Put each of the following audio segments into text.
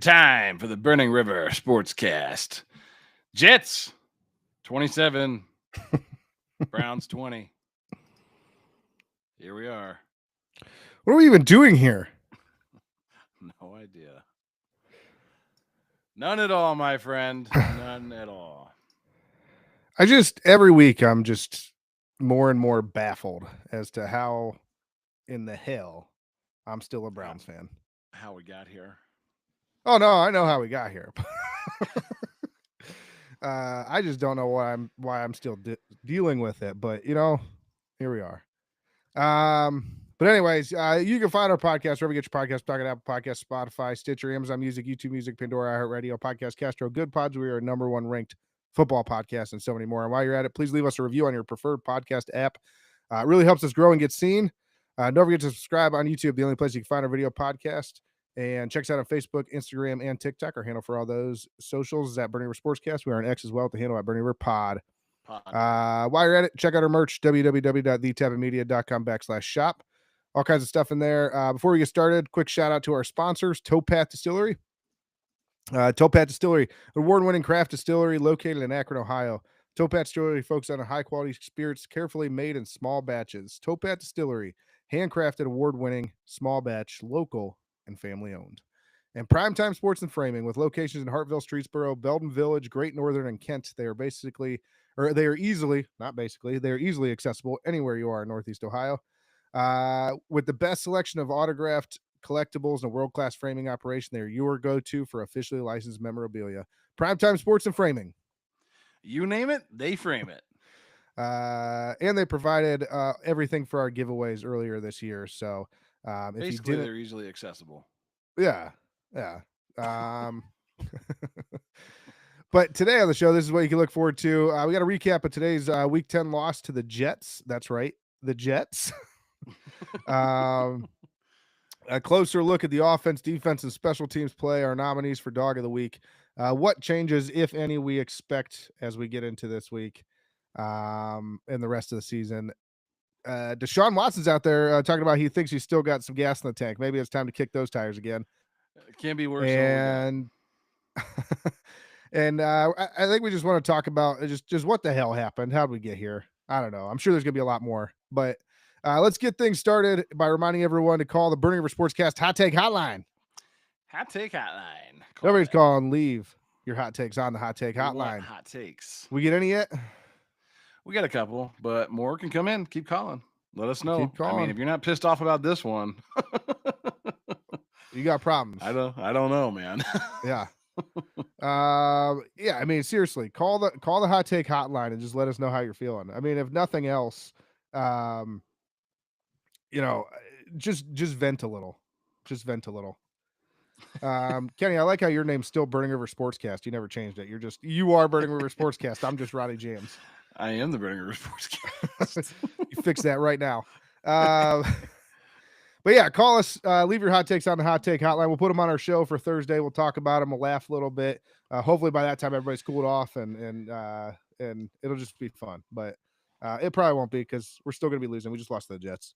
time for the Burning River Sportscast. Jets 27, Browns 20. Here we are. What are we even doing here? No idea. None at all, my friend. None at all. Every week I'm just more and more baffled as to how in the hell I'm still a Browns fan. How we got here. Oh no, I know how we got here. I just don't know why I'm still dealing with it, but here we are. But anyways, you can find our podcast wherever you get your podcast. Talking Apple Podcasts, Spotify, Stitcher, Amazon Music, YouTube Music, Pandora, iHeartRadio, Podcast Castro, Good Pods. We are number one ranked football podcast and so many more. And while you're at it, please leave us a review on your preferred podcast app. It really helps us grow and get seen. Don't forget to subscribe on YouTube, the only place you can find our video podcast. And check us out on Facebook, Instagram, and TikTok. Our handle for all those socials is at Burning River Sportscast. We are on X as well at the handle at Burning River Pod. While you're at it, check out our merch, www.thetapandmedia.com/shop. All kinds of stuff in there. Before we get started, quick shout out to our sponsors, Towpath Distillery. Towpath Distillery, award-winning craft distillery located in Akron, Ohio. Towpath Distillery focuses on high-quality spirits carefully made in small batches. Towpath Distillery, handcrafted, award-winning, small batch, local, and family-owned. And Primetime Sports and Framing, with locations in Hartville, Streetsboro, Belden Village, Great Northern, and Kent. They are easily accessible anywhere you are in Northeast Ohio. With the best selection of autographed collectibles and a world-class framing operation, they are your go-to for officially licensed memorabilia. Primetime Sports and Framing. You name it, they frame it. And they provided everything for our giveaways earlier this year. So basically, they're easily accessible. Yeah. But today on the show, this is what you can look forward to. We got a recap of today's Week 10 loss to the Jets. That's right, the Jets. A closer look at the offense, defense, and special teams play, our nominees for Dog of the Week. What changes, if any, we expect as we get into this week and the rest of the season. Deshaun Watson's out there talking about he thinks he's still got some gas in the tank. Maybe it's time to kick those tires again. It can't be worse. And I think we just want to talk about just what the hell happened. How did we get here? I don't know. I'm sure there's going to be a lot more. But let's get things started by reminding everyone to call the Burning River Sportscast Hot Take Hotline. Hot Take Hotline. Nobody's calling. Leave your hot takes on the Hot Take Hotline. Hot takes. We get any yet? We got a couple, but more can come in. Keep calling. Let us know. Keep calling. I mean, if you're not pissed off about this one, you got problems. I don't know, man. Yeah. I mean, seriously, call the Hot Take Hotline and just let us know how you're feeling. I mean, if nothing else, just vent a little. Just vent a little. Kenny, I like how your name's still Burning River Sportscast. You never changed it. You are Burning River Sportscast. I'm just Ronnie James. I am the Burning River Sportscast. You fix that right now. But yeah, call us. Leave your hot takes on the Hot Take Hotline. We'll put them on our show for Thursday. We'll talk about them. We'll laugh a little bit. Hopefully by that time everybody's cooled off and it'll just be fun. But it probably won't be because we're still going to be losing. We just lost to the Jets.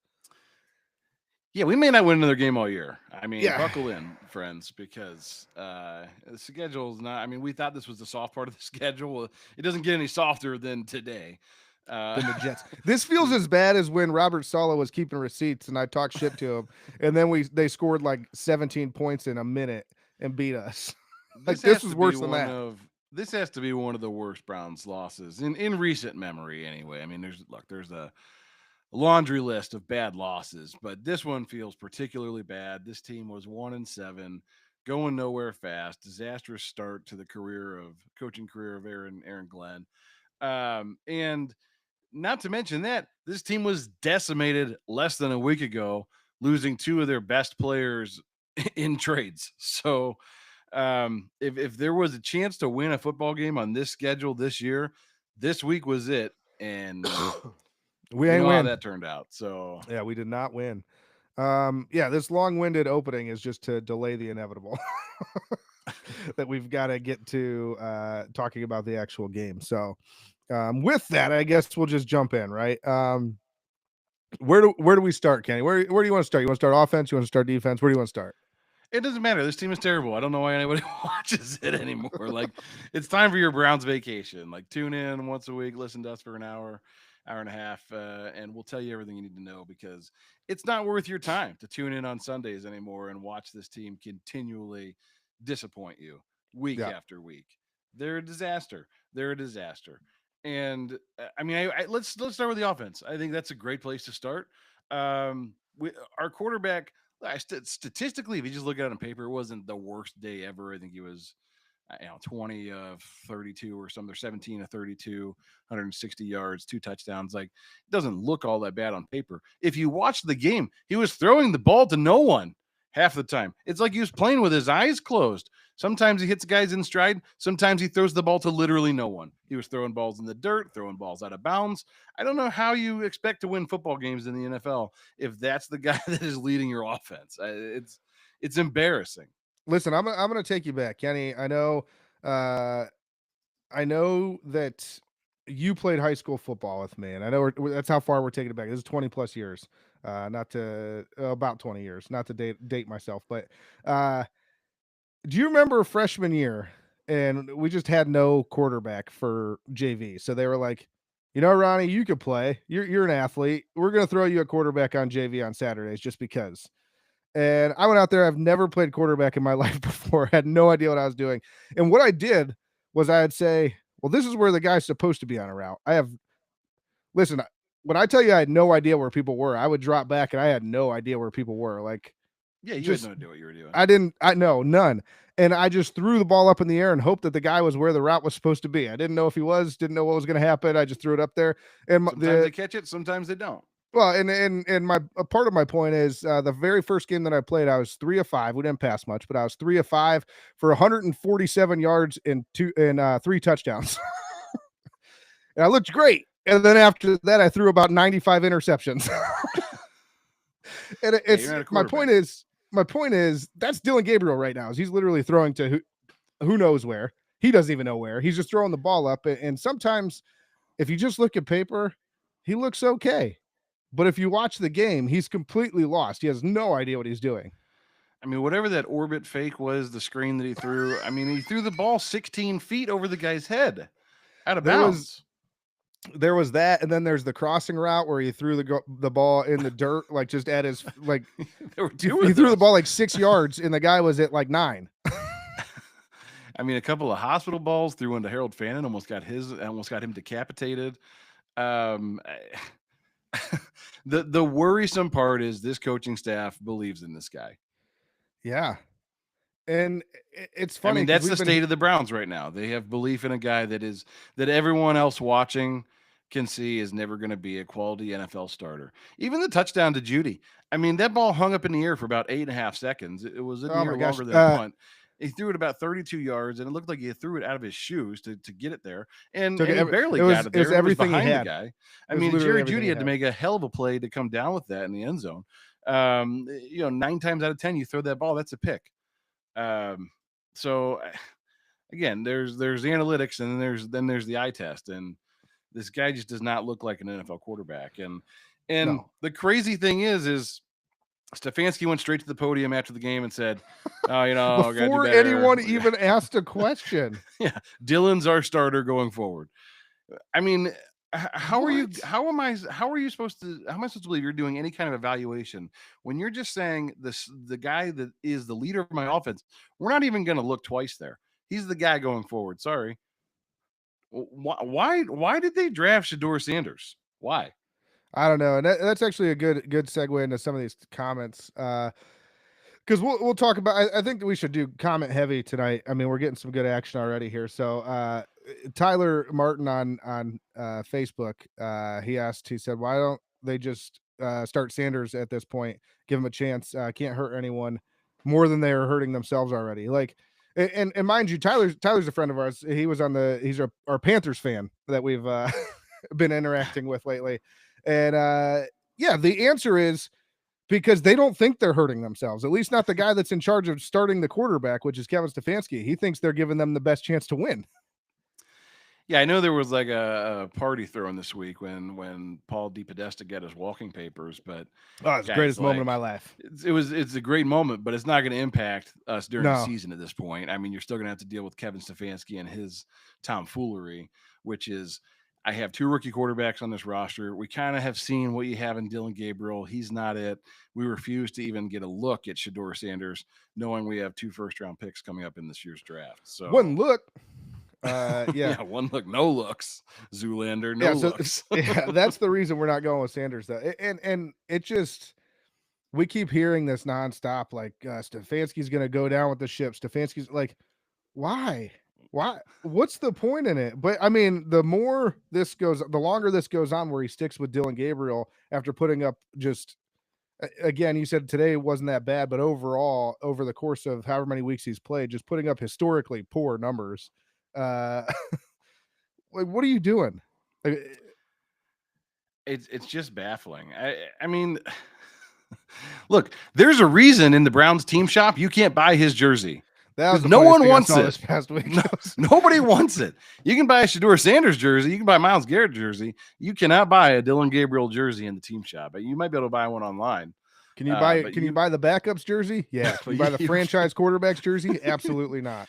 Yeah, we may not win another game all year. I mean, buckle in, friends, because the schedule is not. I mean, we thought this was the soft part of the schedule. It doesn't get any softer than today. Than the Jets. This feels as bad as when Robert Saleh was keeping receipts and I talked shit to him, and then they scored like 17 points in a minute and beat us. This was worse than that. This has to be one of the worst Browns losses in recent memory, anyway. I mean, there's a laundry list of bad losses, but this one feels particularly bad. This team was 1-7, going nowhere fast. Disastrous start to the coaching career of Aaron Glenn, and not to mention that this team was decimated less than a week ago, losing two of their best players in trades. So if there was a chance to win a football game on this schedule this year, this week was it. And we ain't win. How that turned out. So yeah, we did not win. This long-winded opening is just to delay the inevitable that we've got to get to talking about the actual game. So with that, I guess we'll just jump in, right? Where do we start, Kenny? Where do you want to start? You want to start offense? You want to start defense? Where do you want to start? It doesn't matter. This team is terrible. I don't know why anybody watches it anymore. Like, it's time for your Browns vacation. Like, tune in once a week, listen to us for an hour, hour and a half, and we'll tell you everything you need to know, because it's not worth your time to tune in on Sundays anymore and watch this team continually disappoint you week Yeah. after week. They're a disaster. They're a disaster. And I mean, let's start with the offense. I think that's a great place to start. Our quarterback, statistically, if you just look at it on paper, it wasn't the worst day ever. I think he was, 20 of 32 or something, 17 of 32, 160 yards, 2 touchdowns. Like, it doesn't look all that bad on paper. If you watch the game, he was throwing the ball to no one half the time. It's like he was playing with his eyes closed. Sometimes he hits guys in stride. Sometimes he throws the ball to literally no one. He was throwing balls in the dirt, throwing balls out of bounds. I don't know how you expect to win football games in the NFL if that's the guy that is leading your offense. It's embarrassing. Listen, I'm gonna take you back, Kenny. Uh, I know that you played high school football with me, and I know that's how far we're taking it back. This is 20 plus years, not to about 20 years, not to date myself, but uh, do you remember freshman year? And we just had no quarterback for JV, so they were like, Ronnie, you could play. You're an athlete. We're gonna throw you a quarterback on JV on Saturdays just because. And I went out there. I've never played quarterback in my life before. Had no idea what I was doing. And what I did was I'd say, well, this is where the guy's supposed to be on a route. Listen, when I tell you I had no idea where people were, I would drop back and I had no idea where people were. Like, yeah, you had no idea what you were doing. I know, none. And I just threw the ball up in the air and hoped that the guy was where the route was supposed to be. I didn't know if he was, didn't know what was going to happen. I just threw it up there. And sometimes they catch it, sometimes they don't. Well, and my part of my point is the very first game that I played, I was 3 of 5. We didn't pass much, but I was 3 of 5 for 147 yards and 3 touchdowns. And I looked great. And then after that, I threw about 95 interceptions. And it's my point is that's Dillon Gabriel right now. He's literally throwing to who knows where. He doesn't even know where. He's just throwing the ball up. And sometimes, if you just look at paper, he looks okay. But if you watch the game, he's completely lost. He has no idea what he's doing. I mean, whatever that orbit fake was, the screen that he threw, I mean, he threw the ball 16 feet over the guy's head out of bounds. There was that, and then there's the crossing route where he threw the ball in the dirt, like just at his, like, there were two he threw the ball like 6 yards, and the guy was at like 9. I mean, a couple of hospital balls threw into Harold Fannin, almost got him decapitated. The worrisome part is this coaching staff believes in this guy. Yeah. And it's funny. I mean, that's the state of the Browns right now. They have belief in a guy that everyone else watching can see is never going to be a quality NFL starter. Even the touchdown to Jeudy. I mean, that ball hung up in the air for about 8.5 seconds. It was in the air longer than a punt. He threw it about 32 yards, and it looked like he threw it out of his shoes to get it there. And he barely got it there. It was everything behind the guy. I mean, Jerry Jeudy had to make a hell of a play to come down with that in the end zone. 9 times out of 10, you throw that ball, that's a pick. So again, there's analytics, and then there's the eye test, and this guy just does not look like an NFL quarterback. And no. The crazy thing is Stefanski went straight to the podium after the game and said, before anyone even asked a question. Yeah, Dillon's our starter going forward. I mean, how am I supposed to believe you're doing any kind of evaluation when you're just saying the guy that is the leader of my offense, we're not even going to look twice there. He's the guy going forward. Sorry. Why did they draft Shedeur Sanders? Why? I don't know. And that's actually a good segue into some of these comments. Because we'll talk about, I think that we should do comment heavy tonight. I mean, we're getting some good action already here. So Tyler Martin on Facebook, he said, why don't they just start Sanders at this point? Give him a chance. Can't hurt anyone more than they are hurting themselves already. Like, and mind you, Tyler's a friend of ours. He's our Panthers fan that we've been interacting with lately. And the answer is because they don't think they're hurting themselves, at least not the guy that's in charge of starting the quarterback, which is Kevin Stefanski. He thinks they're giving them the best chance to win. Yeah, I know there was like a party thrown this week when Paul DePodesta got his walking papers, but Oh, it's the guys, greatest moment of my like life. it's a great moment, but it's not going to impact us during the No. season at this point. I mean, you're still going to have to deal with Kevin Stefanski and his tomfoolery, which is I have 2 rookie quarterbacks on this roster. We kind of have seen what you have in Dillon Gabriel. He's not it. We refuse to even get a look at Shedeur Sanders, knowing we have 2 first-round picks coming up in this year's draft. So One look. Yeah. one look, no looks. Zoolander, no Yeah, so looks. yeah, that's the reason we're not going with Sanders though. And it just we keep hearing this nonstop, like Stefanski's gonna go down with the ship. Stefanski's like, why? Why? What's the point in it? But I mean, the longer this goes on, where he sticks with Dillon Gabriel after putting up just again, you said today wasn't that bad, but overall, over the course of however many weeks he's played, just putting up historically poor numbers. Like, what are you doing? Like, It's just baffling. I mean, look, there's a reason in the Browns team shop you can't buy his jersey. that was the No funniest one thing I wants saw it. this past week. No, nobody wants it. You can buy a Shedeur Sanders jersey. You can buy a Myles Garrett jersey. You cannot buy a Dillon Gabriel jersey in the team shop. You might be able to buy one online. Can you buy? but Can you buy the backups jersey? Yeah. Can you buy the franchise quarterbacks jersey? Absolutely not.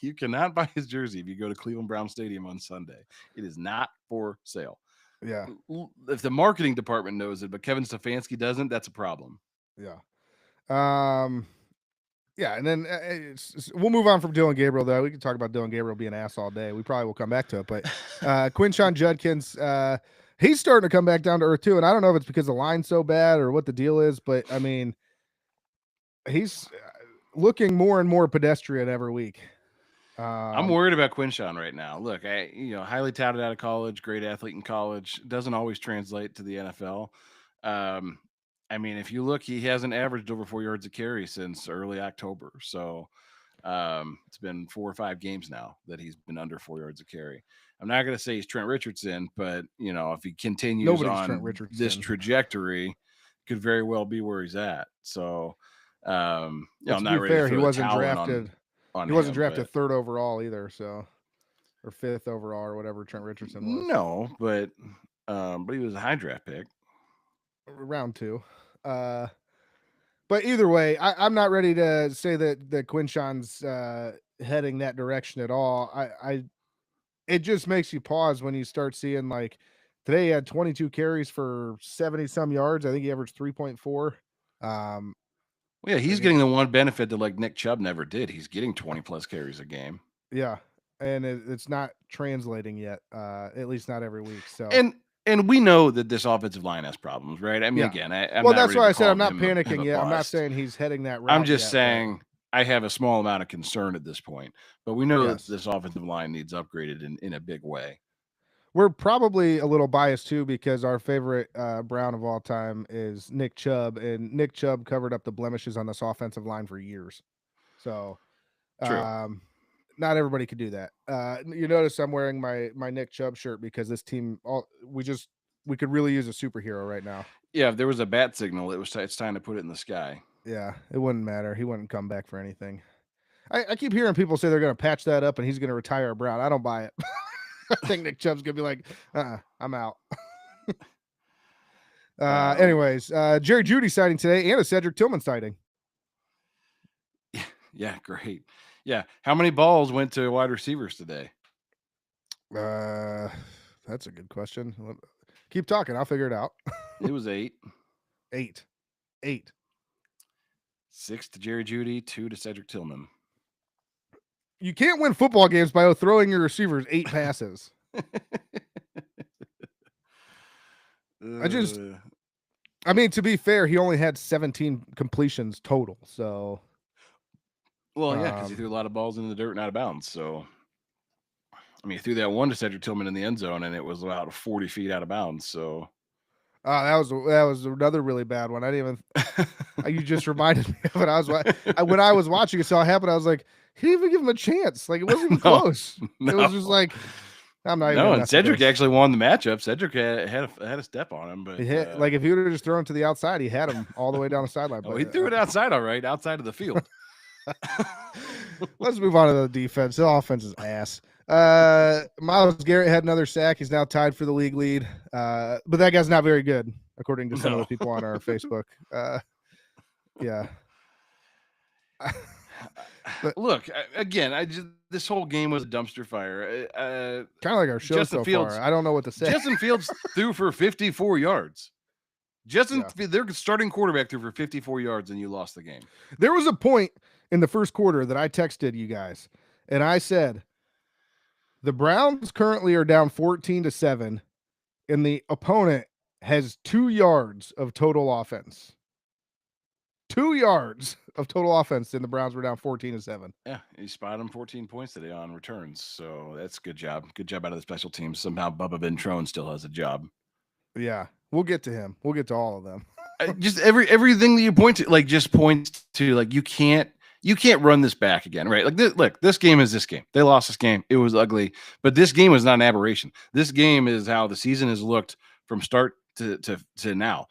You cannot buy his jersey if you go to Cleveland Brown Stadium on Sunday. It is not for sale. Yeah. If the marketing department knows it, but Kevin Stefanski doesn't, that's a problem. Yeah. Yeah, and then we'll move on from Dillon Gabriel, though. We can talk about Dillon Gabriel being an ass all day. We probably will come back to it. But Quinshon Judkins, he's starting to come back down to earth, too. And I don't know if it's because the line's so bad or what the deal is, but, I mean, he's looking more and more pedestrian every week. I'm worried about Quinshon right now. Look, highly touted out of college, great athlete in college, doesn't always translate to the NFL. I mean, if you look, he hasn't averaged over 4 yards a carry since early October. So it's been 4 or 5 games now that he's been under 4 yards a carry. I'm not going to say he's Trent Richardson, but if he continues on this trajectory, could very well be where he's at. So, I'm not ready fair, to throw he wasn't the towel drafted. on he wasn't him, drafted 3rd overall either, so or 5th overall or whatever Trent Richardson was. No, but he was a high draft pick. Round 2. But either way, I'm not ready to say that Quinshon's heading that direction at all. It just makes you pause when you start seeing, like, today he had 22 carries for 70 some yards. I think he averaged 3.4. Well, yeah, he's getting the one benefit that like Nick Chubb never did. He's getting 20 plus carries a game. Yeah, and it's not translating yet, at least not every week. So and we know that this offensive line has problems, right? I mean, again, I'm well, not that's ready why to I said call I'm not him panicking a yet. I'm not bust. saying he's heading that route. I'm just saying I have a small amount of concern at this point, but we know that this offensive line needs upgraded in a big way. We're probably a little biased too because our favorite Brown of all time is Nick Chubb, and Nick Chubb covered up the blemishes on this offensive line for years. So, not everybody could do that. You notice I'm wearing my Nick Chubb shirt because this team, we could really use a superhero right now. Yeah, if there was a bat signal, it's time to put it in the sky. Yeah, it wouldn't matter. He wouldn't come back for anything. I keep hearing people say they're going to patch that up and he's going to retire Brown. I don't buy it. I think Nick Chubb's gonna be like, I'm out. Anyways, Jerry Jeudy sighting today and a Cedric Tillman sighting. Yeah, great. Yeah, how many balls went to wide receivers today? That's a good question. Keep talking. I'll figure it out. It was 8. 8. 6 to Jerry Jeudy, 2 to Cedric Tillman. You can't win football games by throwing your receivers 8 passes. I mean, to be fair, he only had 17 completions total. So, well, yeah, because he threw a lot of balls in the dirt and out of bounds. So, I mean, he threw that one to Cedric Tillman in the end zone, and it was about 40 feet out of bounds. So, that was another really bad one. I didn't even. You just reminded me of it. When I was watching it, saw it happen. I was like, he didn't even give him a chance. Like, it wasn't even close. No. It was just like, I'm not even. No, and Cedric actually won the matchup. Cedric had a step on him, but he hit, like if he would have just thrown to the outside, he had him all the way down the sideline. He threw it outside, all right, outside of the field. Let's move on to the defense. The offense is ass. Myles Garrett had another sack. He's now tied for the league lead. But that guy's not very good, according to some of the people on our Facebook. Yeah. But look, again, this whole game was a dumpster fire. Kind of like our show Justin so Fields, far. I don't know what to say. Justin Fields threw for 54 yards. Their starting quarterback threw for 54 yards, and you lost the game. There was a point in the first quarter that I texted you guys, and I said, the Browns currently are down 14-7, and the opponent has 2 yards of total offense. 2 yards of total offense, and the Browns were down 14-7. Yeah, you spotted them 14 points today on returns, so that's good job. Good job out of the special teams. Somehow Bubba Ventrone still has a job. Yeah, we'll get to him. We'll get to all of them. Just everything that you point to, like, just points to, like, you can't run this back again, right? Like, this game is this game. They lost this game. It was ugly, but this game was not an aberration. This game is how the season has looked from start to now.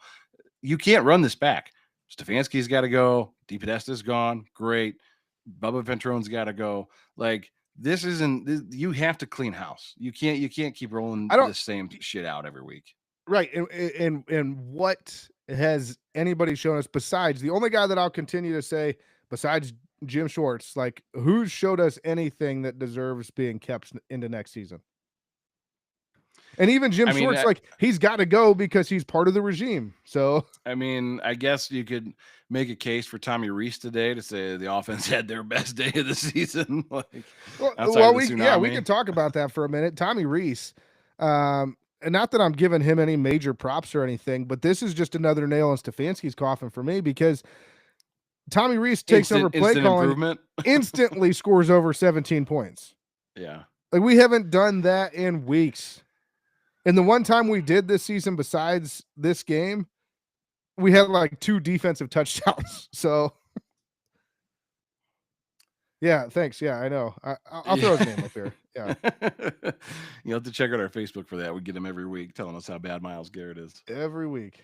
You can't run this back. Stefanski's got to go. DePodesta's gone. Great. Bubba Ventrone's got to go. Like, this isn't. You have to clean house. You can't keep rolling the same shit out every week. Right. And what has anybody shown us besides the only guy that I'll continue to say besides Jim Schwartz, like, who showed us anything that deserves being kept into next season? And even Jim Schwartz, like, he's got to go because he's part of the regime. So, I mean, I guess you could make a case for Tommy Rees today to say the offense had their best day of the season. we could talk about that for a minute. Tommy Rees, and not that I'm giving him any major props or anything, but this is just another nail in Stefanski's coffin for me because Tommy Rees takes over play calling, instantly scores over 17 points. Yeah. Like, we haven't done that in weeks. And the one time we did this season, besides this game, we had like 2 defensive touchdowns. So, yeah, thanks. Yeah, I know. I'll throw his name up here. Yeah. You'll have to check out our Facebook for that. We get him every week telling us how bad Myles Garrett is. Every week.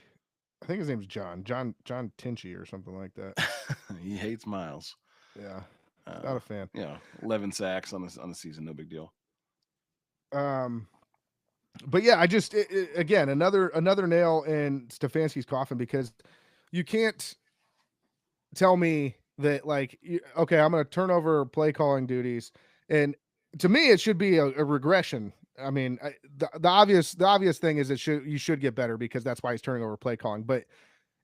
I think his name's John Tinchy or something like that. He hates Myles. Yeah. Not a fan. Yeah. 11 sacks on the season. No big deal. But yeah, I just again another nail in Stefanski's coffin because you can't tell me that, like, okay, I'm going to turn over play calling duties, and to me it should be a regression. I mean, the obvious thing is you should get better because that's why he's turning over play calling. But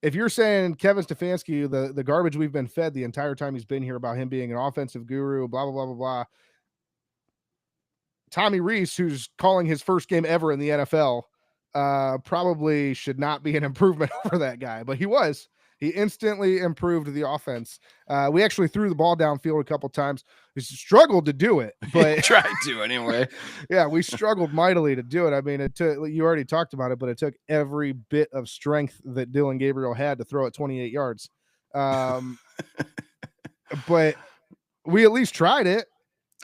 if you're saying Kevin Stefanski, the garbage we've been fed the entire time he's been here about him being an offensive guru, blah blah blah blah blah. Tommy Rees, who's calling his first game ever in the NFL, probably should not be an improvement over that guy, but he was. He instantly improved the offense. We actually threw the ball downfield a couple times. We struggled to do it, but tried to anyway. Yeah, we struggled mightily to do it. I mean, you already talked about it, but it took every bit of strength that Dillon Gabriel had to throw it 28 yards. But we at least tried it.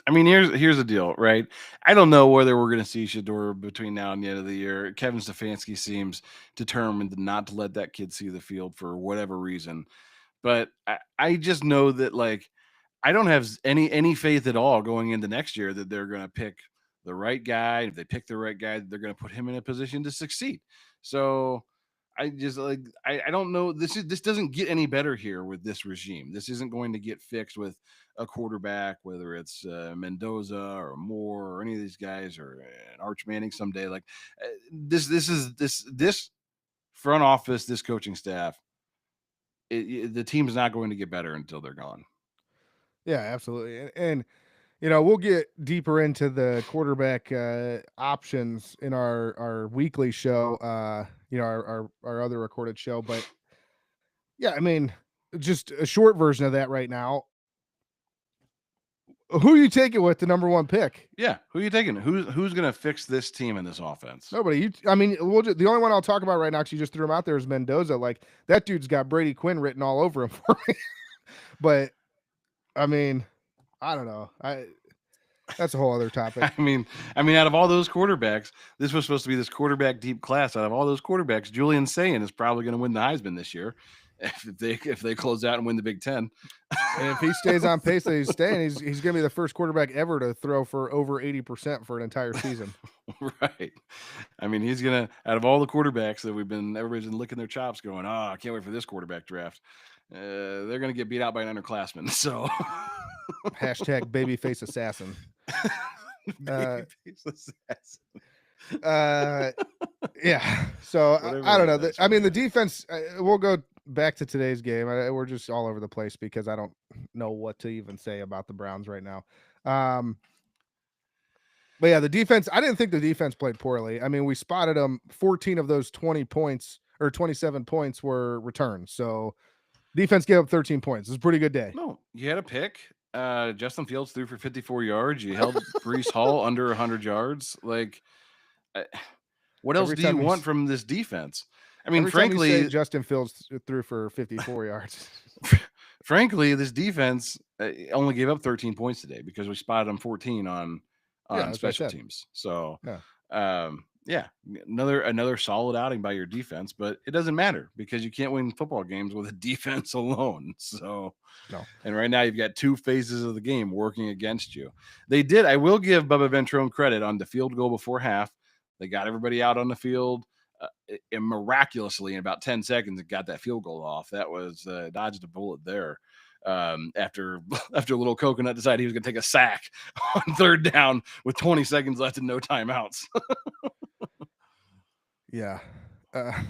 I mean, here's the deal, right? I don't know whether we're going to see Shedeur between now and the end of the year. Kevin Stefanski seems determined not to let that kid see the field for whatever reason. But I just know that, like, I don't have any faith at all going into next year that they're going to pick the right guy. If they pick the right guy, they're going to put him in a position to succeed. So I just, like, I don't know. This doesn't get any better here with this regime. This isn't going to get fixed with a quarterback, whether it's Mendoza or Moore or any of these guys, or Arch Manning someday. Like, this front office, this coaching staff, the team's not going to get better until they're gone. Yeah, absolutely. And we'll get deeper into the quarterback options in our weekly show, our other recorded show. But yeah, I mean, just a short version of that right now. Who you taking with the number 1 pick? Yeah, who are you taking? Who's going to fix this team and this offense? Nobody. The only one I'll talk about right now, because you just threw him out there, is Mendoza. Like, that dude's got Brady Quinn written all over him for me. But I mean, I don't know. That's a whole other topic. I mean, out of all those quarterbacks, this was supposed to be this quarterback deep class. Out of all those quarterbacks, Julian Sayin is probably going to win the Heisman this year. if they close out and win the Big Ten. And if he stays on pace that he's staying, he's going to be the first quarterback ever to throw for over 80% for an entire season. Right. I mean, he's gonna, out of all the quarterbacks that everybody's been licking their chops, going, "Oh, I can't wait for this quarterback draft." They're gonna get beat out by an underclassman. So Hashtag babyface assassin. Babyface assassin. Yeah. So I don't know. I mean, the defense. We'll go back to today's game. We're just all over the place because I don't know what to even say about the Browns right now. But yeah, the defense, I didn't think the defense played poorly. I mean, we spotted them. 14 of those 20 points or 27 points were returns. So defense gave up 13 points. It's a pretty good day. No, you had a pick. Justin Fields threw for 54 yards. You held Breece Hall under 100 yards. Like, what else do you want from this defense? I mean, frankly, Justin Fields threw for 54 yards. Frankly, this defense only gave up 13 points today because we spotted them 14 on special teams. So, another solid outing by your defense, but it doesn't matter because you can't win football games with a defense alone. So, no. And right now you've got two phases of the game working against you. I will give Bubba Ventrone credit on the field goal before half. They got everybody out on the field and miraculously in about 10 seconds, it got that field goal off. That was dodged a bullet there. After a little coconut decided he was going to take a sack on third down with 20 seconds left and no timeouts. Yeah. I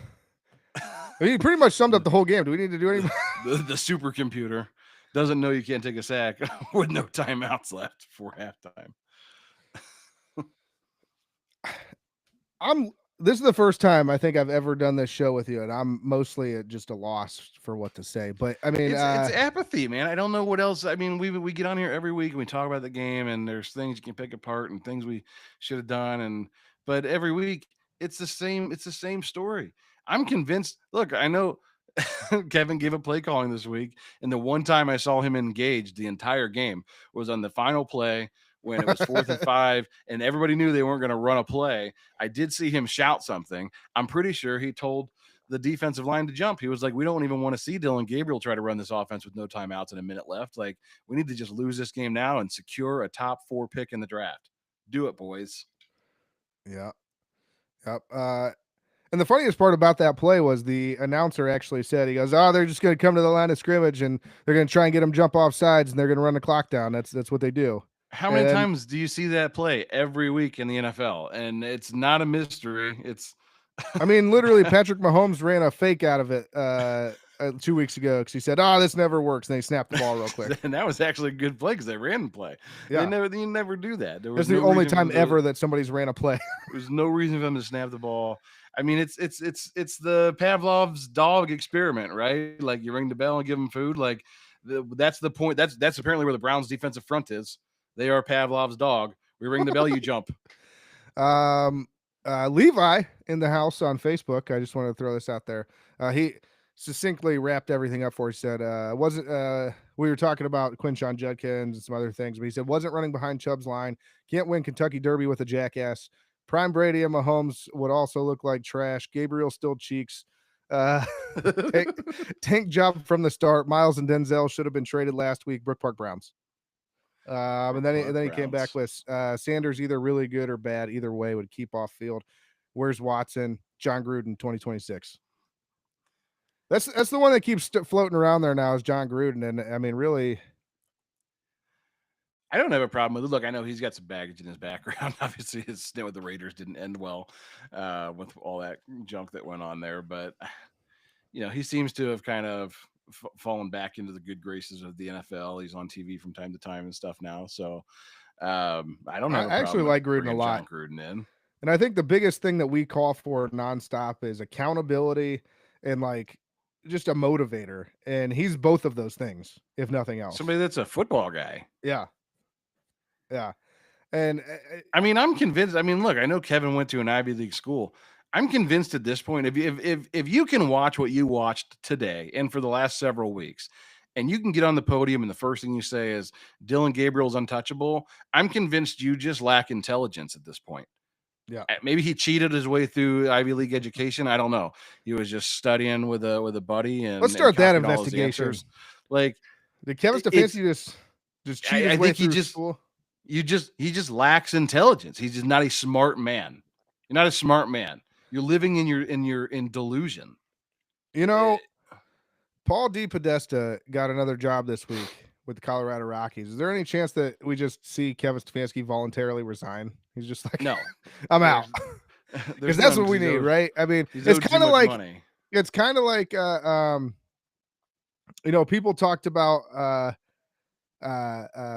mean, he pretty much summed up the whole game. Do we need to do anything? The supercomputer doesn't know you can't take a sack with no timeouts left for halftime. This is the first time I think I've ever done this show with you, and I'm mostly at just a loss for what to say. But I mean, it's apathy, man. I don't know what else. I mean, we get on here every week and we talk about the game, and there's things you can pick apart and things we should have done, but every week it's the same. It's the same story. I'm convinced. Look, I know Kevin gave a play calling this week, and the one time I saw him engaged the entire game was on the final play when it was 4th and 5 and everybody knew they weren't going to run a play. I did see him shout something. I'm pretty sure he told the defensive line to jump. He was like, we don't even want to see Dillon Gabriel try to run this offense with no timeouts and a minute left. Like, we need to just lose this game now and secure a top 4 pick in the draft. Do it, boys. Yeah. Yep. And the funniest part about that play was the announcer actually said, he goes, "Oh, they're just going to come to the line of scrimmage and they're going to try and get them jump off sides and they're going to run the clock down. That's what they do." How many times do you see that play every week in the NFL? And it's not a mystery. I mean, literally Patrick Mahomes ran a fake out of it 2 weeks ago because he said, "Oh, this never works." And they snapped the ball real quick. And that was actually a good play because they ran the play. Yeah. They never do that. That's the only time ever that somebody's ran a play. There's no reason for them to snap the ball. I mean, it's the Pavlov's dog experiment, right? Like, you ring the bell and give them food. Like, that's the point. That's apparently where the Browns defensive front is. They are Pavlov's dog. We ring the bell, you jump. Levi in the house on Facebook. I just wanted to throw this out there. He succinctly wrapped everything up for us. He said, we were talking about Quinshon Judkins and some other things, but he said, wasn't running behind Chubb's line. Can't win Kentucky Derby with a jackass. Prime Brady and Mahomes would also look like trash. Gabriel still cheeks. Tank job from the start. Miles and Denzel should have been traded last week. Brook Park Browns. And then he came back with Sanders either really good or bad. Either way would keep off field. Where's Watson? John Gruden 2026. That's the one that keeps floating around there now is John Gruden. And I mean, really, I don't have a problem with it. Look, I know he's got some baggage in his background. Obviously, his stint with the Raiders didn't end well with all that junk that went on there. But, he seems to have kind of fallen back into the good graces of the NFL. He's on TV from time to time and stuff now. So I don't know. I actually like Gruden a lot. John Gruden in. And I think the biggest thing that we call for nonstop is accountability and like just a motivator. And he's both of those things, if nothing else. Somebody that's a football guy. Yeah. Yeah. And I mean, I'm convinced. I mean, look, I know Kevin went to an Ivy League school. I'm convinced at this point, if you can watch what you watched today and for the last several weeks, and you can get on the podium and the first thing you say is Dillon Gabriel's untouchable, I'm convinced you just lack intelligence at this point. Yeah. Maybe he cheated his way through Ivy League education. I don't know. He was just studying with a buddy Let's and start that copied all his investigation. answers. Like, Did Kevin Stefanski just cheat his I way think through school? he just lacks intelligence. He's just not a smart man. You're not a smart man. You're living in delusion. You know, Paul DePodesta got another job this week with the Colorado Rockies. Is there any chance that we just see Kevin Stefanski voluntarily resign? He's just like, no, I'm out. Because that's what we need, right? I mean, it's kind of like money. It's kind of like you know, people talked about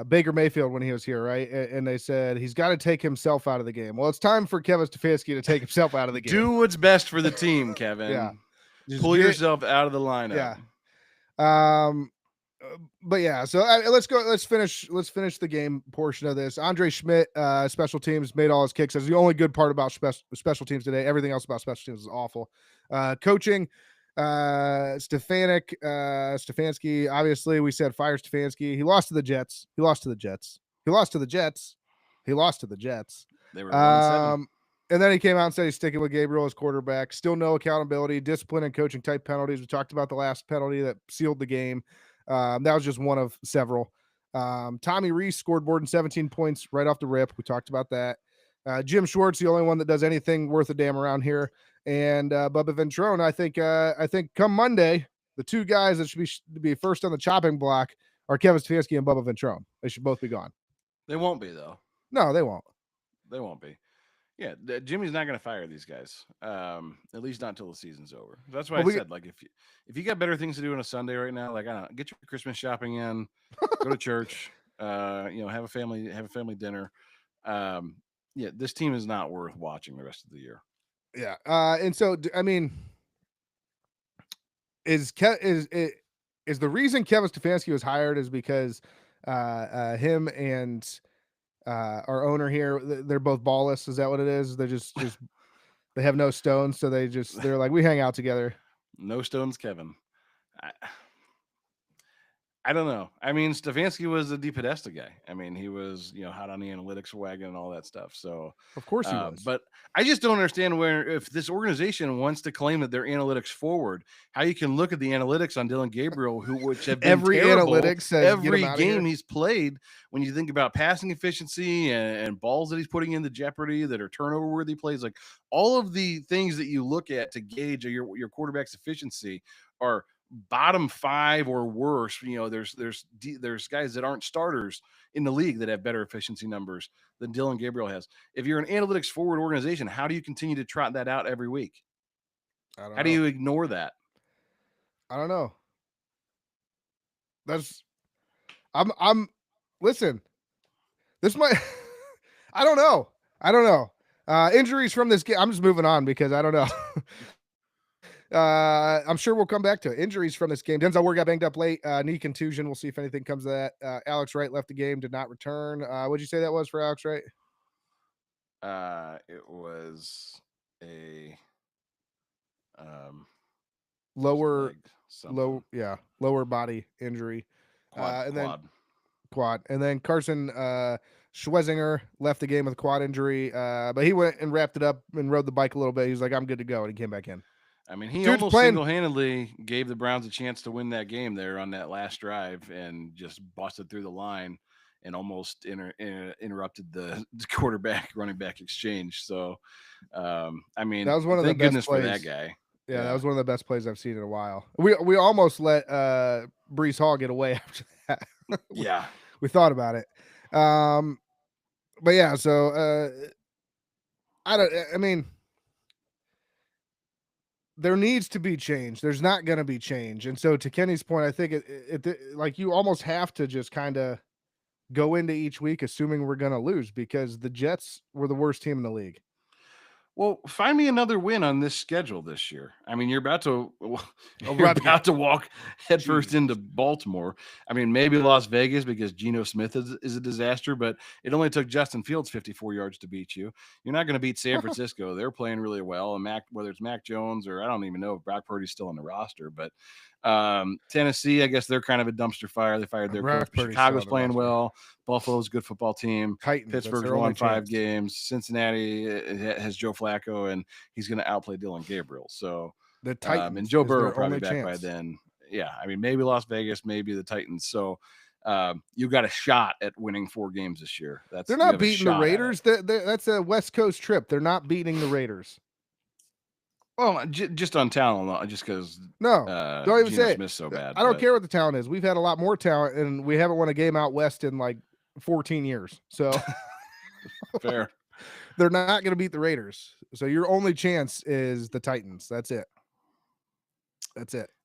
Baker Mayfield when he was here, right? And they said he's got to take himself out of the game. Well, it's time for Kevin Stefanski to take himself out of the game. Do what's best for the team, Kevin. Yeah. Just pull yourself out of the lineup. Yeah. But yeah, so let's go. Let's finish the game portion of this. Andre Schmidt, special teams, made all his kicks. That's the only good part about special teams today. Everything else about special teams is awful. Coaching, Stefanski. Obviously, we said fire Stefanski. He lost to the Jets. He lost to the Jets. He lost to the Jets. He lost to the Jets. They were 1-7. And then he came out and said he's sticking with Gabriel as quarterback. Still no accountability, discipline, and coaching type penalties. We talked about the last penalty that sealed the game. That was just one of several. Tommy Reese scored more than 17 points right off the rip. We talked about that. Jim Schwartz, the only one that does anything worth a damn around here. And Bubba Ventrone, I think come Monday, the two guys that should be first on the chopping block are Kevin Stefanski and Bubba Ventrone. They should both be gone. They won't be, though. No, they won't. They won't be. Yeah, Jimmy's not going to fire these guys. At least not until the season's over. That's why I said, like, if you got better things to do on a Sunday right now, like, I don't know, get your Christmas shopping in, go to church, have a family dinner. Yeah, this team is not worth watching the rest of the year. Yeah, and so I mean, is the reason Kevin Stefanski was hired is because him and our owner here, they're both ballless. Is that what it is? They're just they have no stones, so they're like, we hang out together. No stones, Kevin. I don't know. I mean, Stefanski was a DePodesta guy. I mean, he was, hot on the analytics wagon and all that stuff. So of course he was. But I just don't understand if this organization wants to claim that they're analytics forward, how you can look at the analytics on Dillon Gabriel, which have been every terrible, analytics says every game he's played. When you think about passing efficiency and balls that he's putting into jeopardy that are turnover worthy plays, like all of the things that you look at to gauge your quarterback's efficiency are bottom 5 or worse. There's guys that aren't starters in the league that have better efficiency numbers than Dillon Gabriel has. If you're an analytics forward organization, how do you continue to trot that out every week? How do you ignore that? I don't know. I'm listen, this might I don't know. Injuries from this game. I'm just moving on because I don't know. I'm sure we'll come back to it. Injuries from this game. Denzel Ward got banged up late. Knee contusion. We'll see if anything comes of that. Alex Wright left the game, did not return. What'd you say that was for Alex Wright? It was a lower body injury. Quad. And then Carson Schwezinger left the game with a quad injury. But he went and wrapped it up and rode the bike a little bit. He was like, I'm good to go. And he came back in. I mean, he almost single-handedly gave the Browns a chance to win that game there on that last drive and just busted through the line and almost interrupted the quarterback running back exchange. So, I mean, that was one of thank the best goodness plays for that guy. Yeah, that was one of the best plays I've seen in a while. We almost let Breece Hall get away after that. we thought about it. But yeah, so I mean, there needs to be change. There's not going to be change. And so to Kenny's point, I think like you almost have to just kind of go into each week assuming we're going to lose because the Jets were the worst team in the league. Well, find me another win on this schedule this year. I mean, you're about to walk headfirst into Baltimore. I mean, maybe Las Vegas because Geno Smith is a disaster, but it only took Justin Fields 54 yards to beat you. You're not going to beat San Francisco. They're playing really well. And whether it's Mac Jones or I don't even know if Brock Purdy's still on the roster, but Tennessee, I guess they're kind of a dumpster fire. They fired their coach. Chicago's playing well. Buffalo's a good football team. Titans, Pittsburgh's won 5 games. Cincinnati has Joe Flacco, and he's going to outplay Dillon Gabriel. So the Titans and Joe Burrow probably back by then. Yeah, I mean, maybe Las Vegas, maybe the Titans. So you got a shot at winning 4 games this year. They're not beating the Raiders. That's a West Coast trip. They're not beating the Raiders. Well, just on talent, just because. No, don't even say it. So bad. I don't care what the talent is. We've had a lot more talent, and we haven't won a game out west in like 14 years. So fair. They're not going to beat the Raiders. So your only chance is the Titans. That's it.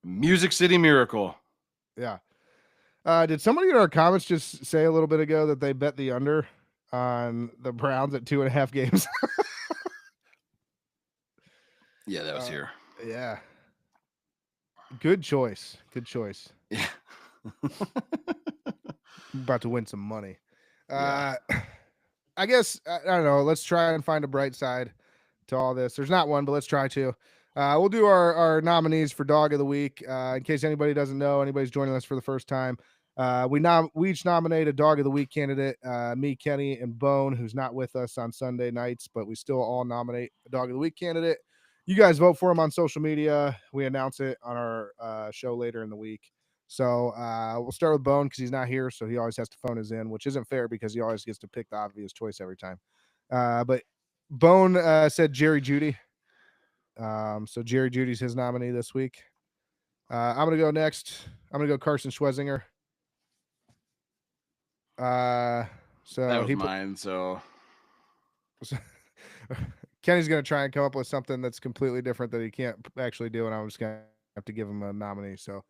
Music City Miracle. Yeah. Did somebody in our comments just say a little bit ago that they bet the under on the Browns at 2.5 games? Yeah, that was here. Yeah. Good choice. Yeah. About to win some money. I guess, I don't know. Let's try and find a bright side to all this. There's not one, but let's try to. We'll do our nominees for Dog of the Week. In case anybody doesn't know, anybody's joining us for the first time. We each nominate a Dog of the Week candidate. Me, Kenny, and Bone, who's not with us on Sunday nights, but we still all nominate a Dog of the Week candidate. You guys vote for him on social media. We announce it on our show later in the week. So we'll start with Bone because he's not here, so he always has to phone us in, which isn't fair because he always gets to pick the obvious choice every time. But Bone said Jerry Jeudy. So Jerry Jeudy's his nominee this week. I'm going to go next. I'm going to go Carson Schwezinger. So that was mine. So Kenny's going to try and come up with something that's completely different that he can't actually do, and I'm just going to have to give him a nominee. So,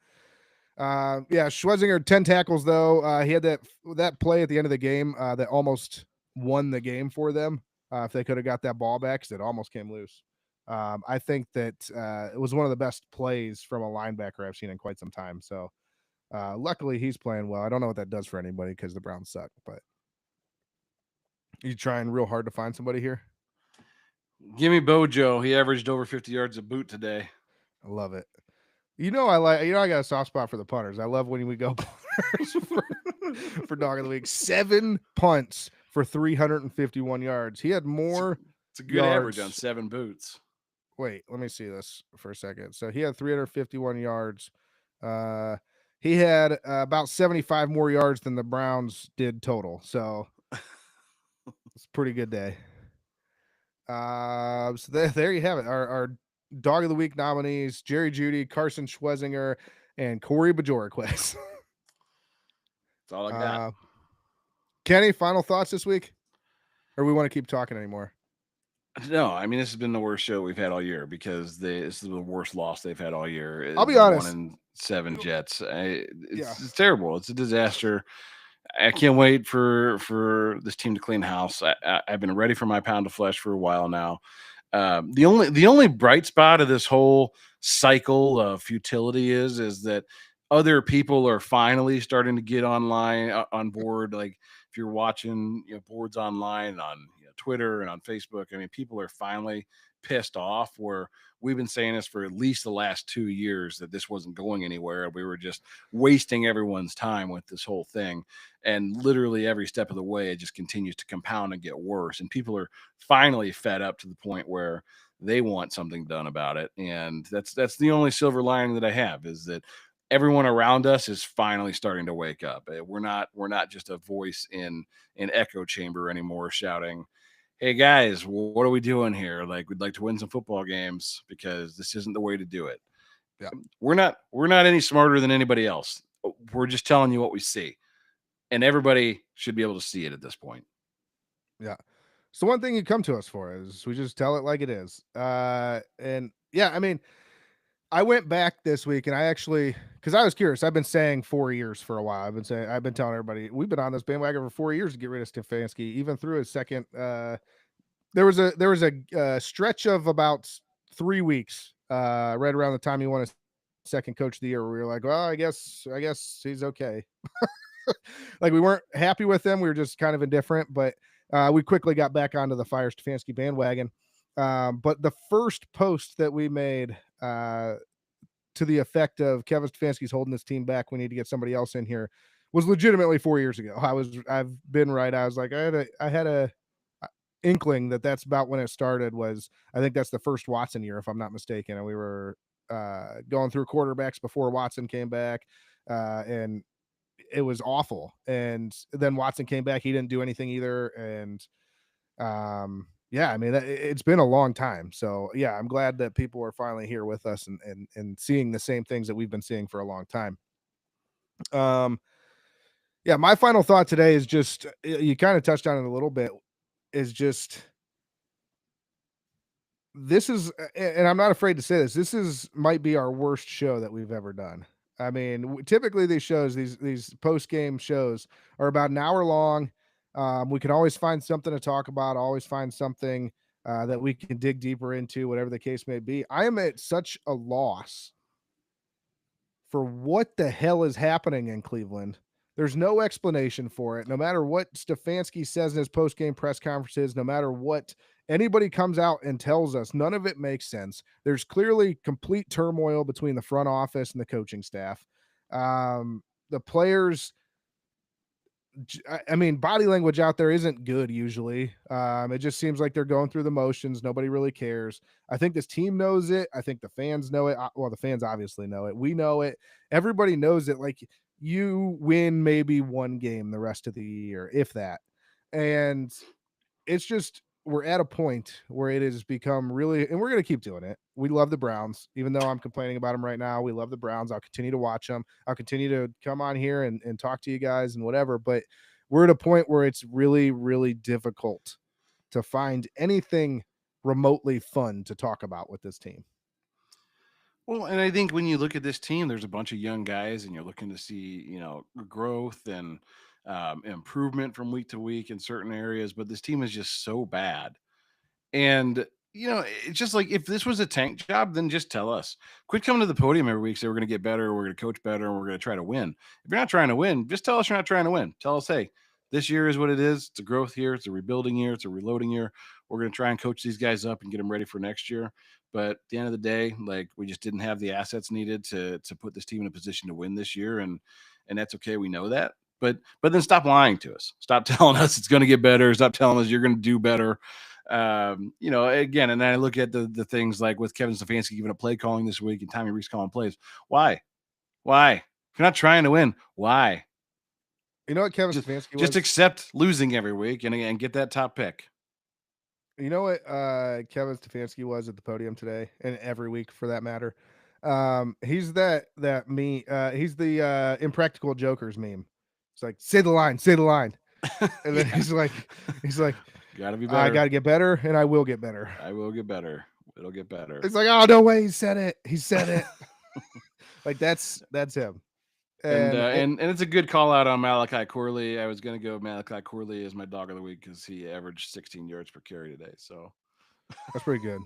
Schwezinger, 10 tackles, though. He had that play at the end of the game that almost won the game for them if they could have got that ball back because it almost came loose. I think that it was one of the best plays from a linebacker I've seen in quite some time. So, luckily, he's playing well. I don't know what that does for anybody because the Browns suck, but you trying real hard to find somebody here? Give me Bojo. He averaged over 50 yards a boot today. I love it. I got a soft spot for the punters. I love when we go punters for Dog of the Week. 7 punts for 351 yards. He had more. It's a good average on 7 boots. Wait, let me see this for a second. So he had 351 yards. He had about 75 more yards than the Browns did total. So it's a pretty good day. So there you have it. Our Dog of the Week nominees: Jerry Jeudy, Carson Schwezinger, and Corey Bajorquez. That's all I got. Kenny, final thoughts this week? Or we want to keep talking anymore? No, I mean, this has been the worst show we've had all year because this is the worst loss they've had all year. I'll be honest. 1-7 Jets. It's terrible. It's a disaster. I can't wait for this team to clean house. I've been ready for my pound of flesh for a while now. The only bright spot of this whole cycle of futility is that other people are finally starting to get on board. Like if you're watching boards online on Twitter and on Facebook, I mean, people are finally pissed off where we've been saying this for at least the last 2 years that this wasn't going anywhere. We were just wasting everyone's time with this whole thing. And literally every step of the way, it just continues to compound and get worse. And people are finally fed up to the point where they want something done about it. And that's the only silver lining that I have is that everyone around us is finally starting to wake up. We're not just a voice in an echo chamber anymore shouting, "Hey guys, what are we doing here? Like, we'd like to win some football games because this isn't the way to do it." Yeah. We're not any smarter than anybody else. We're just telling you what we see. And everybody should be able to see it at this point. Yeah. So one thing you come to us for is we just tell it like it is. And yeah, I mean, I went back this week and I actually, because I was curious. I've been saying 4 years for a while. I've been telling everybody we've been on this bandwagon for 4 years to get rid of Stefanski, even through his second. There was a stretch of about 3 weeks, right around the time he won his second Coach of the Year, where we were like, well, I guess he's okay. Like we weren't happy with him. We were just kind of indifferent, but we quickly got back onto the Fire Stefanski bandwagon. But the first post that we made to to the effect of Kevin Stefanski's holding this team back, we need to get somebody else in here, was legitimately 4 years ago. I've been right. I was like, I had a inkling that that's about when it started. Was I think that's the first Watson year, if I'm not mistaken, and we were going through quarterbacks before Watson came back, and it was awful. And then Watson came back, he didn't do anything either, and yeah, I mean, it's been a long time. So yeah, I'm glad that people are finally here with us and seeing the same things that we've been seeing for a long time. Yeah, my final thought today is just, you kind of touched on it a little bit, is just, this is, and I'm not afraid to say this is might be our worst show that we've ever done. I mean, typically these shows, these post-game shows are about an hour long. We can always find something to talk about, always find something that we can dig deeper into, whatever the case may be. I am at such a loss for what the hell is happening in Cleveland. There's no explanation for it. No matter what Stefanski says in his post-game press conferences, no matter what anybody comes out and tells us, none of it makes sense. There's clearly complete turmoil between the front office and the coaching staff. The players, I mean, body language out there isn't good usually. It just seems like they're going through the motions. Nobody really cares. I think this team knows it. I think the fans know it. Well, the fans obviously know it. We know it. Everybody knows it. Like, you win maybe one game the rest of the year, if that. And it's just, we're at a point where it has become really, and we're going to keep doing it. We love the Browns, even though I'm complaining about them right now. We love the Browns. I'll continue to watch them. I'll continue to come on here and talk to you guys and whatever. But we're at a point where it's really, really difficult to find anything remotely fun to talk about with this team. Well, and I think when you look at this team, there's a bunch of young guys, and you're looking to see, growth and improvement from week to week in certain areas. But this team is just so bad. And, it's just like, if this was a tank job, then just tell us. Quit coming to the podium every week, say we're going to get better, we're going to coach better, and we're going to try to win. If you're not trying to win, just tell us you're not trying to win. Tell us, hey, this year is what it is. It's a growth year. It's a rebuilding year. It's a reloading year. We're going to try and coach these guys up and get them ready for next year. But at the end of the day, like, we just didn't have the assets needed to put this team in a position to win this year. And that's okay. We know that. But then stop lying to us. Stop telling us it's going to get better. Stop telling us you're going to do better. Again, and then I look at the things like with Kevin Stefanski giving a play calling this week and Tommy Rees calling plays. Why? If you're not trying to win, why? You know what Kevin Stefanski was? Just accept losing every week and get that top pick. You know what Kevin Stefanski was at the podium today, and every week for that matter? He's that meme. He's the Impractical Jokers meme. It's like, say the line. And then he's like, gotta be better. I gotta get better, and I will get better. I will get better. It'll get better. It's like, oh, no way, he said it. Like, that's him. And it's a good call out on Malachi Corley. I was going to go Malachi Corley as my dog of the week because he averaged 16 yards per carry today. So that's pretty good.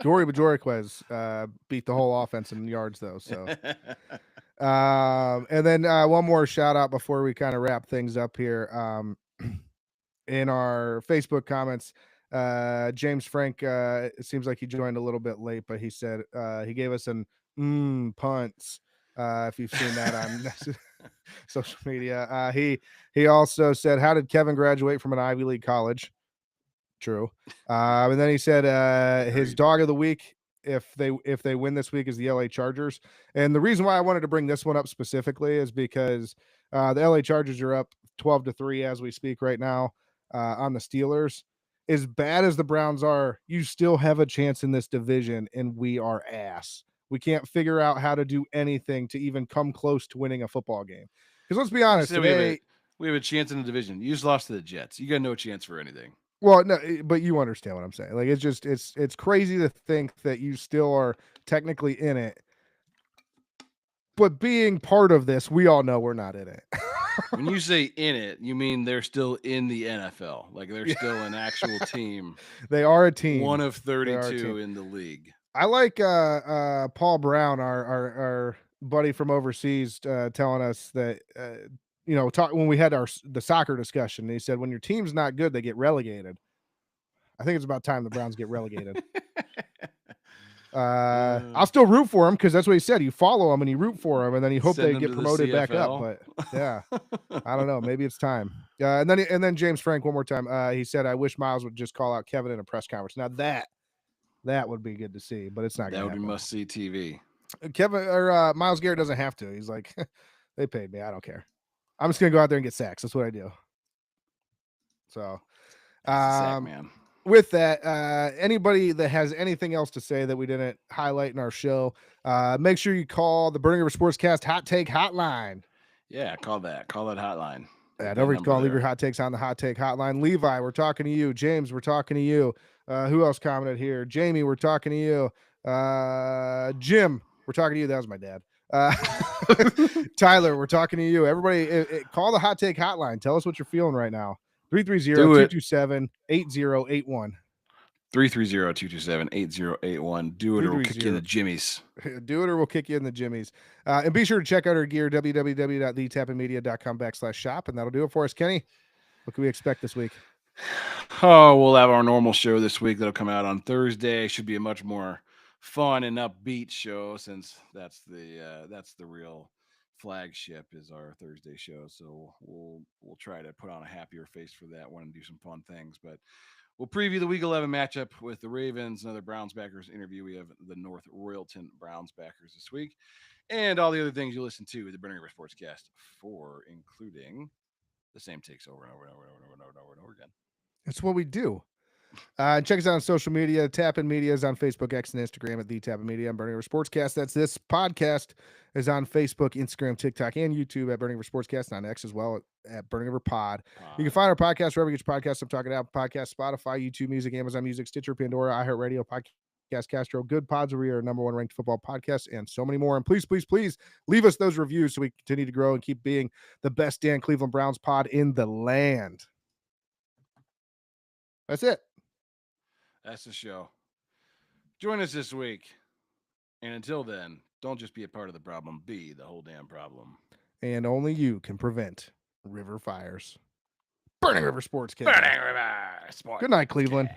Dory Bajorquez beat the whole offense in yards, though. So, and then one more shout out before we kind of wrap things up here. In our Facebook comments, James Frank, it seems like he joined a little bit late, but he said he gave us an punts. If you've seen that on social media, he also said, "How did Kevin graduate from an Ivy League college?" True. And then he said his dog of the week, if they win this week, is the LA Chargers. And the reason why I wanted to bring this one up specifically is because the LA Chargers are up 12-3 as we speak right now on the Steelers. As bad as the Browns are, you still have a chance in this division, and we are ass. We can't figure out how to do anything to even come close to winning a football game. Because let's be honest, today, we have a chance in the division. You just lost to the Jets. You got no chance for anything. Well, no, but you understand what I'm saying. Like, it's just, it's crazy to think that you still are technically in it. But being part of this, we all know we're not in it. When you say in it, you mean they're still in the NFL. Like, they're still an actual team. They are a team. One of 32 in the league. I like Paul Brown, our buddy from overseas, telling us that when we had the soccer discussion, he said when your team's not good, they get relegated. I think it's about time the Browns get relegated. I'll still root for him because that's what he said. You follow him and you root for him, and then you hope Send they him get to the promoted back up. CFL. But yeah, I don't know. Maybe it's time. And then James Frank one more time. He said, "I wish Miles would just call out Kevin in a press conference." Now that would be good to see, but it's not going to That would happen. be must-see TV. Kevin or Miles Garrett doesn't have to. He's like, they paid me. I don't care. I'm just going to go out there and get sacks. That's what I do. So, He's a sack man. With that, anybody that has anything else to say that we didn't highlight in our show, make sure you call the Burning River Sportscast Hot Take Hotline. Yeah, call that hotline. Yeah, don't forget to call and leave your hot takes on the Hot Take Hotline. Levi, we're talking to you. James, we're talking to you. Who else commented here? Jamie, we're talking to you. Jim, we're talking to you. That was my dad. Tyler, we're talking to you. Everybody, call the Hot Take Hotline. Tell us what you're feeling right now. 330-227-8081. 330-227-8081. Do it or we'll kick you in the jimmies. Do it or we'll kick you in the jimmies. And be sure to check out our gear, www.thetappingmedia.com/shop. And that'll do it for us. Kenny, what can we expect this week? Oh, we'll have our normal show this week. That'll come out on Thursday. Should be a much more fun and upbeat show since that's the real flagship is our Thursday show. So we'll try to put on a happier face for that one and do some fun things. But we'll preview the Week 11 matchup with the Ravens, another Browns backers interview. We have the North Royalton Browns backers this week, and all the other things you listen to the Burning River Sportscast for, including the same takes over and over and over and over and over and over and over again. That's what we do. Check us out on social media. Tappin Media is on Facebook, X, and Instagram at The Tappin Media and Burning River Sportscast. That's this podcast is on Facebook, Instagram, TikTok, and YouTube at Burning River Sportscast, and on X as well at Burning River Pod. You can find our podcast wherever you get your podcasts. I'm talking about podcast, Spotify, YouTube Music, Amazon Music, Stitcher, Pandora, iHeartRadio, Podcast Castro, Good Pods, where we are number one ranked football podcast, and so many more. And please, please, please leave us those reviews so we continue to grow and keep being the best Dan Cleveland Browns pod in the land. That's it. That's the show. Join us this week. And until then, don't just be a part of the problem, be the whole damn problem. And only you can prevent river fires. Burning River Sportscast. Burning River Sportscast. Good night, Cleveland.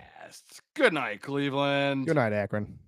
Good night, Cleveland. Good night, Akron.